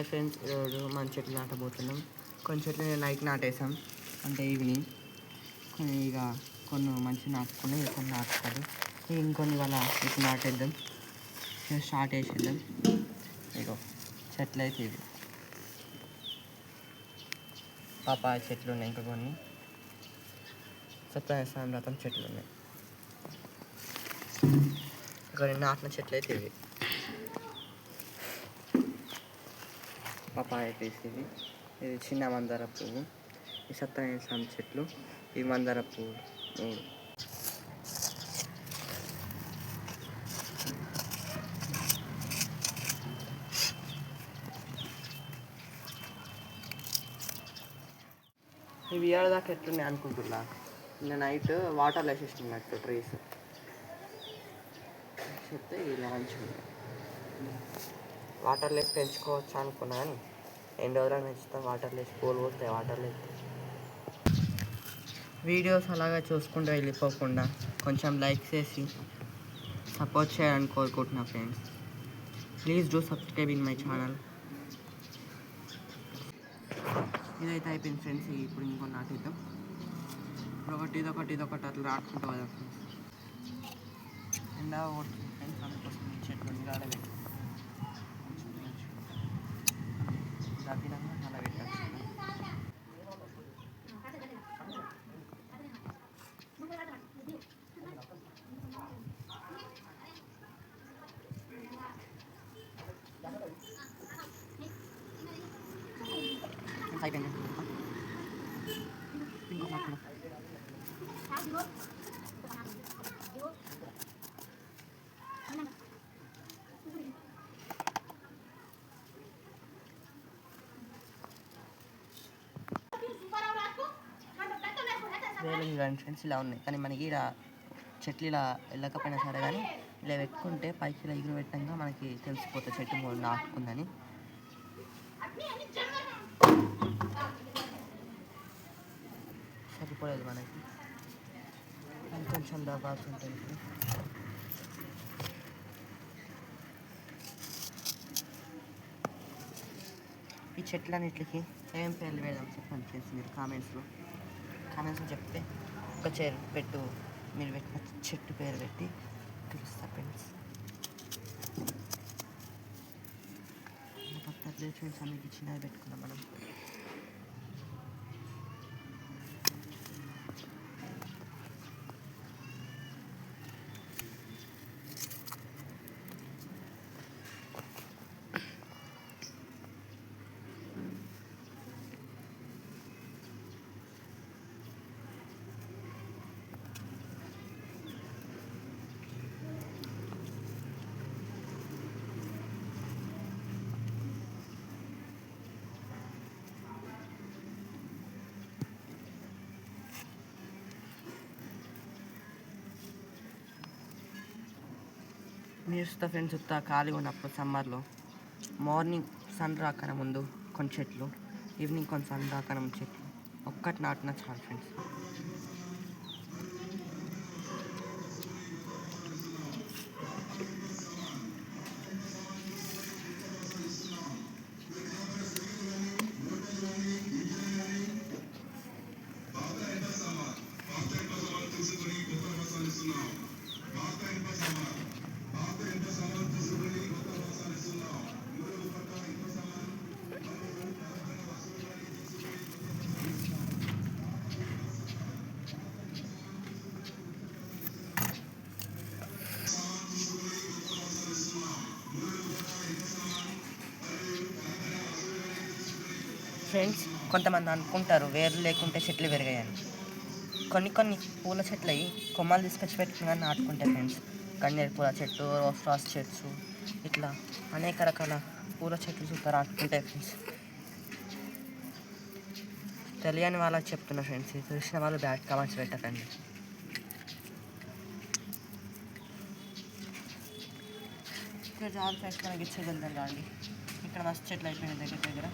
Hi friends, ఈరోజు మన చెట్లు నాటబోతున్నాం. కొన్ని చెట్లు నేను నైట్ నాటేసాం, అంటే ఈవినింగ్. కొన్ని మంచి నాటుకొని కొన్ని నాటుతారు. ఇంకొన్ని వాళ్ళ ఇప్పుడు నాటేద్దాం, స్టార్ట్ చేసేద్దాం. ఇగో చెట్లు అయితే ఇవి పాపాయ చెట్లు ఉన్నాయి, ఇంకా కొన్ని సత్యనారాయణ రథం చెట్లు ఉన్నాయి. కొన్ని నాటిన చెట్లు అయితే ఇవి పపాయ వేసేవి. ఇది చిన్న మందార పువ్వు, ఈ సత్యనారాయణ చెట్లు, ఈ మందార పువ్వు 3. ఇవి ఏడాదాకా ఎట్లున్నాయి అనుకుంటున్నా. నిన్న నైట్ వాటర్లో వేసేసినట్టు ట్రీస్ చెప్తే ఇలా మంచిగా ఉన్నాయి. వాటర్లో వేసి పెంచుకోవచ్చు అనుకున్నా, కానీ ఎన్ని రోజులు పెంచుతాం. వాటర్లో వేసి పూలు పోతాయి, వాటర్లో వేసి. వీడియోస్ అలాగా చూసుకుంటూ వెళ్ళిపోకుండా కొంచెం లైక్ చేసి సపోర్ట్ చేయాలని కోరుకుంటున్నా friends. Please do subscribe in my channel. ఇదైతే అయిపోయింది ఫ్రెండ్స్. ఇప్పుడు ఇంకొన్ని నాటిద్దాం. ఇదొకటి అట్లా నాటుకుంటూ కదా ఫ్రెండ్స్. ఎండా కొడుతుంది ఫ్రెండ్స్, అందుకోసం చెట్లు గాడ పెట్టి దబ్బినంగా అలా పెట్టచ్చు. అయిపోయింది. చూడండి ఫ్రెండ్స్, ఇలా ఉన్నాయి. కానీ మనకి ఇలా చెట్లు ఇలా వెళ్ళకపోయినా సరే కానీ ఇలా పెట్టుకుంటే పైకి ఇలా ఎగురు పెట్టంగా మనకి తెలిసిపోతుంది చెట్టు నాటుకుందని. సరిపోలేదు మనకి, కొంచెం దవ్వాల్సి ఉంటుంది. ఈ చెట్లన్నిటికి ఏం పేర్లు పెడదాం చెప్పండి ఫ్రెండ్స్. మీరు కామెంట్స్లో చెప్తే ఒక పెట్టు, మీరు పెట్టిన చెట్టు పేరు పెట్టి తెలుస్తా ఫ్రెండ్స్. కొత్త ప్లేస్మెంట్స్ అన్నిటి చిన్నది పెట్టుకున్నాం మనం. మీరు ఫ్రెండ్స్ ఖాళీగా ఉన్నప్పుడు సమ్మర్లో మార్నింగ్ సన్ రాకన ముందు కొన్ని చెట్లు, ఈవినింగ్ కొన్ని సన్ రాకన ముందు చెట్లు ఒక్కటి నాటినా చాలు ఫ్రెండ్స్. ఫ్రెండ్స్, కొంతమంది అనుకుంటారు వేర్లు లేకుంటే చెట్లు పెరిగాయని. కొన్ని పూల చెట్లు అవి కొమ్మలు తీసుకొచ్చి పెట్టుకుని నాటుకుంటాయి ఫ్రెండ్స్. గన్నేరు పూల చెట్టు, రోస్ చెట్టు, ఇట్లా అనేక రకాల పూల చెట్లు చూస్తారు నాటుకుంటాయి ఫ్రెండ్స్. తెలియని వాళ్ళకి చెప్తున్నా ఫ్రెండ్స్, తెలిసిన వాళ్ళు బ్యాడ్ కామెంట్స్ పెట్టకండి. ఇక్కడ చాలా ఫ్రెండ్స్ మనకి ఇచ్చేది రండి. ఇక్కడ మస్తు చెట్లు అయిపోయినాయి దగ్గర.